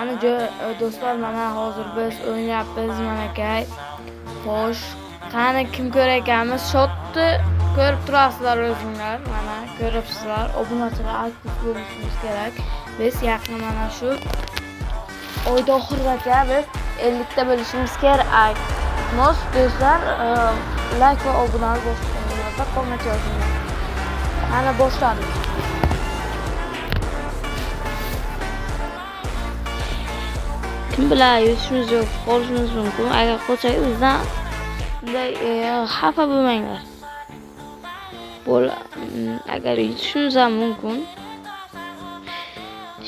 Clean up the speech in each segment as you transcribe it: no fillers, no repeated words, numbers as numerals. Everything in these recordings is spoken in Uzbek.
Qani do'stlar, mana hozir biz o'ynayapmiz malakay. Xo'sh, qani kim ko'rayotganmiz? Shotni ko'rib turasizlar o'zingizlar. Mana ko'ribsizlar. Obunachilar aktiv bo'lishimiz kerak. Biz yaqin mana shu oyda oxirigacha biz 50 ta bo'lishimiz kerak. Nos do'stlar, like va obunani bosinglar, komment yozinglar. Mana boshladik. Kim bilan yurishimiz yo'q, qolishimiz mumkin. Agar qolsak bizdan xafa bo'lmanglar. Agar yutishimiz ham mumkin.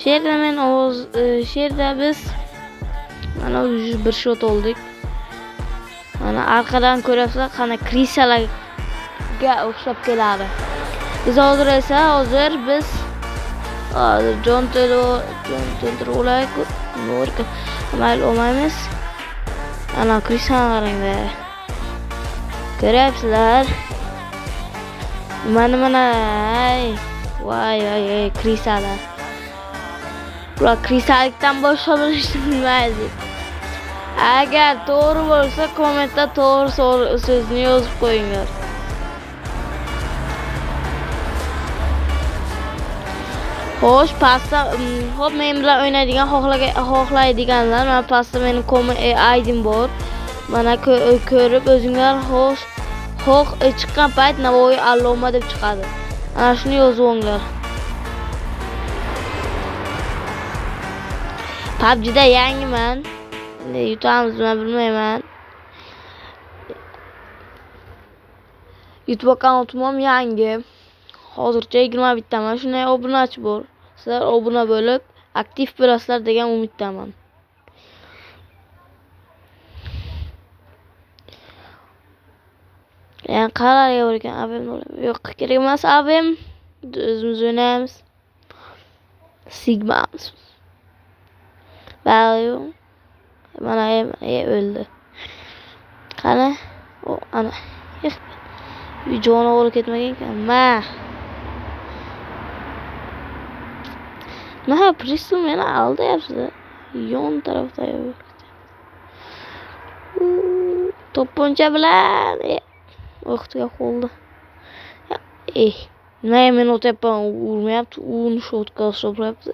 She'rda biz mana 101 shot oldik. Mana arqadan ko'rasizlar, qana krisalarga o'xshab keladi. Biz hozir biz John Taylor olayku. Amal olmaymiz. Ana krisani qarangda. Ko'ryapsizlar? Mana voy krisalar. Bular krisalikdan boshqa bilishni bilmaydi. Agar to'g'ri bo'lsa kommentda to'g'ri so'zni yozib qo'yinglar. Xo'sh, pastda hop men bilan o'ynaydigan xohlaydiganlar, mana pastda mening aydim bor. Mana ko'rib o'zinglar xoh chiqqan payt Navoiy alloma deb chiqadi. Ana shuni yozib olinglar. PUBG'da yangiman. Yutamizmi bilmayman. YouTube akkauntem ham yangi. Hozircha 21 taman. Shunday obunachi bor. Sizlar obuna bo'lib, aktiv bo'lasizlar degan umiddaman. Yani qarorga borgan abim yo'q, kerak emas abim. O'zimiz o'ynaymiz. Sigmamiz. Value. Mana o'ldi. Qani? Ana. Jonavor ketmagan ekan. Nah, prisum meni aldayapsiz. Yon tarafda yo'q. To'pponcha bilan vaqtiga qoldi. Men o'tyapman, urmayapti, uni shotka hisoblayapti.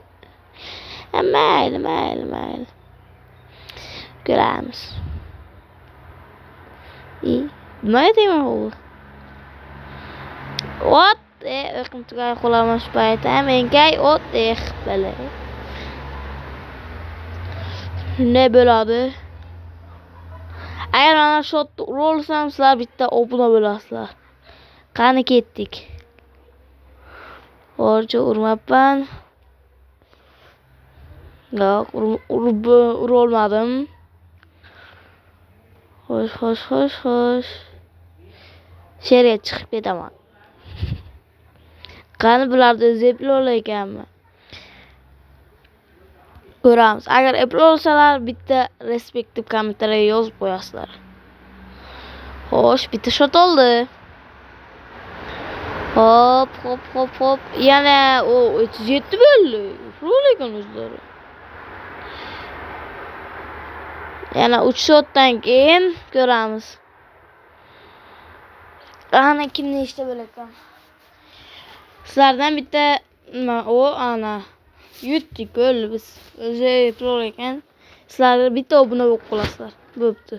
Mayli. Ko'ramiz. Nima deyman u? Ot, o'qim tugay qolamiz paytam, enkay ot, bale. Ne bo'ladi? Agar mana shotni urolsam, sizlar bitta obuna bo'lasizlar. Qani ketdik. Hozircha urmabman. Yo'q, urolmadim. Xo'sh. She'rga chiqib ketaman. Qani bularda zeplolar ekanmi? Ko'ramiz. Agar eplo olsalar, bitta respektiv kommentariya yozib qo'yasizlar. Xo'sh, bitta shot oldi. Hop. Yana 37 bo'ldi. Ro'lekan o'zlari. Yana 3 shotdan keyin ko'ramiz. Ana kimni ishda bo'lakan. Sizlardan bitta ana yutdik o'ldi biz. O'zi pro ekan. Sizlar bitta obuna bo'lib qolasizlar. Bo'pti.